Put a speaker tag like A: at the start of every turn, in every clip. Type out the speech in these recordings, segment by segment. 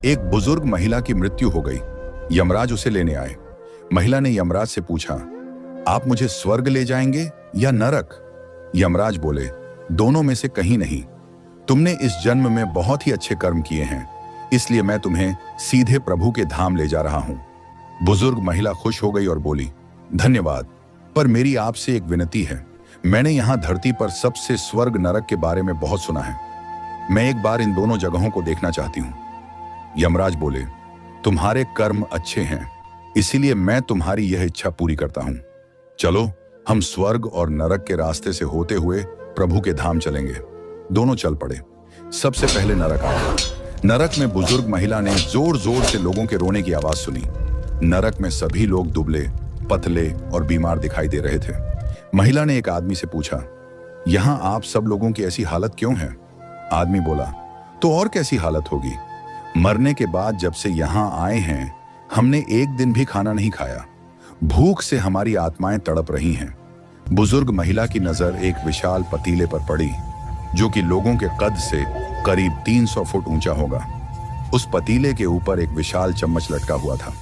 A: एक बुजुर्ग महिला की मृत्यु हो गई। यमराज उसे लेने आए। महिला ने यमराज से पूछा, आप मुझे स्वर्ग ले जाएंगे या नरक? यमराज बोले, दोनों में से कहीं नहीं। तुमने इस जन्म में बहुत ही अच्छे कर्म किए हैं, इसलिए मैं तुम्हें सीधे प्रभु के धाम ले जा रहा हूं। बुजुर्ग महिला खुश हो गई और बोली, धन्यवाद, पर मेरी आपसे एक विनती है। मैंने यहां धरती पर सबसे स्वर्ग नरक के बारे में बहुत सुना है। मैं एक बार इन दोनों जगहों को देखना चाहती हूं। यमराज बोले, तुम्हारे कर्म अच्छे हैं, इसीलिए मैं तुम्हारी यह इच्छा पूरी करता हूं। चलो, हम स्वर्ग और नरक के रास्ते से होते हुए प्रभु के धाम चलेंगे। दोनों चल पड़े। सबसे पहले नरक आया। नरक में बुजुर्ग महिला ने जोर जोर से लोगों के रोने की आवाज सुनी। नरक में सभी लोग दुबले, पतले और बीमार दिखाई दे रहे थे। महिला ने एक आदमी से पूछा, यहां आप सब लोगों की ऐसी हालत क्यों है? आदमी बोला, तो और कैसी हालत होगी? मरने के बाद जब से यहां आए हैं, हमने एक दिन भी खाना नहीं खाया। भूख से हमारी आत्माएं तड़प रही हैं। बुजुर्ग महिला की नजर एक विशाल पतीले पर पड़ी, जो कि लोगों के कद से करीब 300 फुट ऊंचा होगा। उस पतीले के ऊपर एक विशाल चम्मच लटका हुआ था।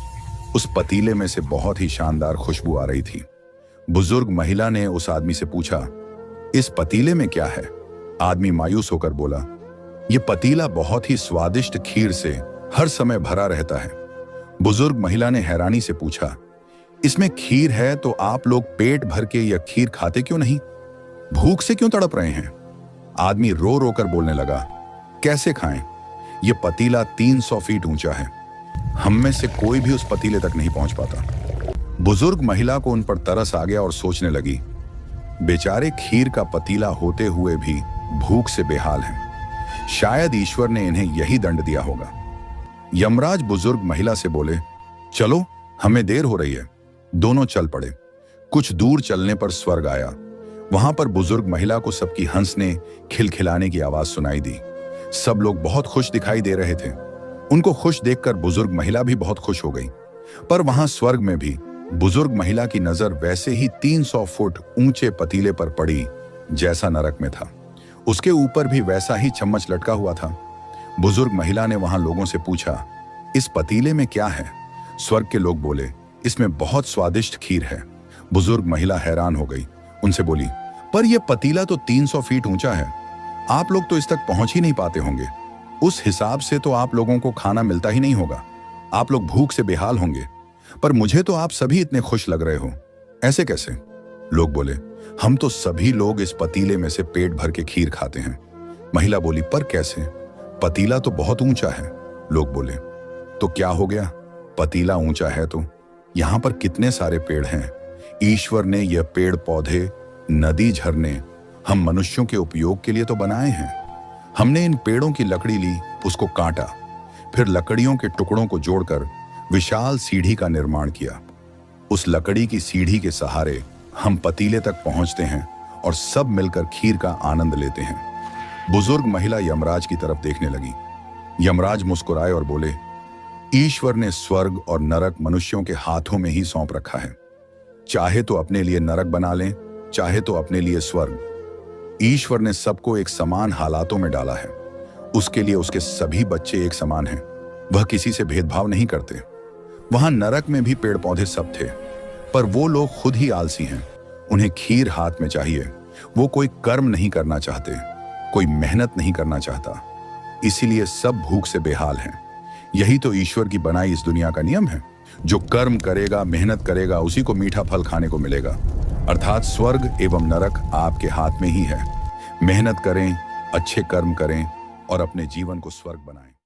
A: उस पतीले में से बहुत ही शानदार खुशबू आ रही थी। बुजुर्ग महिला ने उस आदमी से पूछा, इस पतीले में क्या है? आदमी मायूस होकर बोला, यह पतीला बहुत ही स्वादिष्ट खीर से हर समय भरा रहता है। बुजुर्ग महिला ने हैरानी से पूछा, इसमें खीर है तो आप लोग पेट भर के यह खीर खाते क्यों नहीं? भूख से क्यों तड़प रहे हैं? आदमी रो रो कर बोलने लगा, कैसे खाएं? यह पतीला 300 फीट ऊंचा है। हम में से कोई भी उस पतीले तक नहीं पहुंच पाता। बुजुर्ग महिला को उन पर तरस आ गया और सोचने लगी, बेचारे खीर का पतीला होते हुए भी भूख से बेहाल हैं। शायद ईश्वर ने इन्हें यही दंड दिया होगा। यमराज बुजुर्ग महिला से बोले, चलो, हमें देर हो रही है। दोनों चल पड़े। कुछ दूर चलने पर स्वर्ग आया। वहां पर बुजुर्ग महिला को सबकी हंसने, खिलखिलाने की आवाज सुनाई दी। सब लोग बहुत खुश दिखाई दे रहे थे। उनको खुश देखकर बुजुर्ग महिला भी बहुत खुश हो गई। पर वहां स्वर्ग में भी बुजुर्ग महिला की नजर वैसे ही 300 फुट ऊंचे पतीले पर पड़ी जैसा नरक में था। उसके ऊपर भी वैसा ही चम्मच लटका हुआ था। बुजुर्ग महिला ने वहां लोगों से पूछा, इस पतीले में क्या है? स्वर्ग के लोग बोले, इसमें बहुत स्वादिष्ट खीर है। बुजुर्ग महिला हैरान हो गई। उनसे बोली, पर यह पतीला तो 300 फीट ऊंचा है। आप लोग तो इस तक पहुंच ही नहीं पाते होंगे। उस हिसाब से तो आप लोगों को खाना मिलता ही नहीं होगा। आप लोग भूख से बेहाल होंगे। पर मुझे तो आप सभी इतने खुश लग रहे हो, ऐसे कैसे? लोग बोले, हम तो सभी लोग इस पतीले में से पेट भर के खीर खाते हैं। महिला बोली, पर कैसे? पतीला तो बहुत ऊंचा है। लोग बोले, तो क्या हो गया? पतीला ऊंचा है तो यहां पर कितने सारे पेड़ हैं। ईश्वर ने यह पेड़ पौधे, नदी, झरने हम मनुष्यों के उपयोग के लिए तो बनाए हैं। हमने इन पेड़ों की लकड़ी ली, उसको काटा, फिर लकड़ियों के टुकड़ों को जोड़कर विशाल सीढ़ी का निर्माण किया। उस लकड़ी की सीढ़ी के सहारे हम पतीले तक पहुंचते हैं और सब मिलकर खीर का आनंद लेते हैं। बुजुर्ग महिला यमराज की तरफ देखने लगी। यमराज मुस्कुराए और बोले, ईश्वर ने स्वर्ग और नरक मनुष्यों के हाथों में ही सौंप रखा है। चाहे तो अपने लिए नरक बना लें, चाहे तो अपने लिए स्वर्ग। ईश्वर ने सबको एक समान हालातों में डाला है। उसके लिए उसके सभी बच्चे एक समान हैं। वह किसी से भेदभाव नहीं करते। वहां नरक में भी पेड़ पौधे सब थे, पर वो लोग खुद ही आलसी हैं। उन्हें खीर हाथ में चाहिए। वो कोई कर्म नहीं करना चाहते, कोई मेहनत नहीं करना चाहता। इसीलिए सब भूख से बेहाल हैं। यही तो ईश्वर की बनाई इस दुनिया का नियम है। जो कर्म करेगा, मेहनत करेगा, उसी को मीठा फल खाने को मिलेगा। अर्थात स्वर्ग एवं नरक आपके हाथ में ही है। मेहनत करें, अच्छे कर्म करें और अपने जीवन को स्वर्ग बनाएं।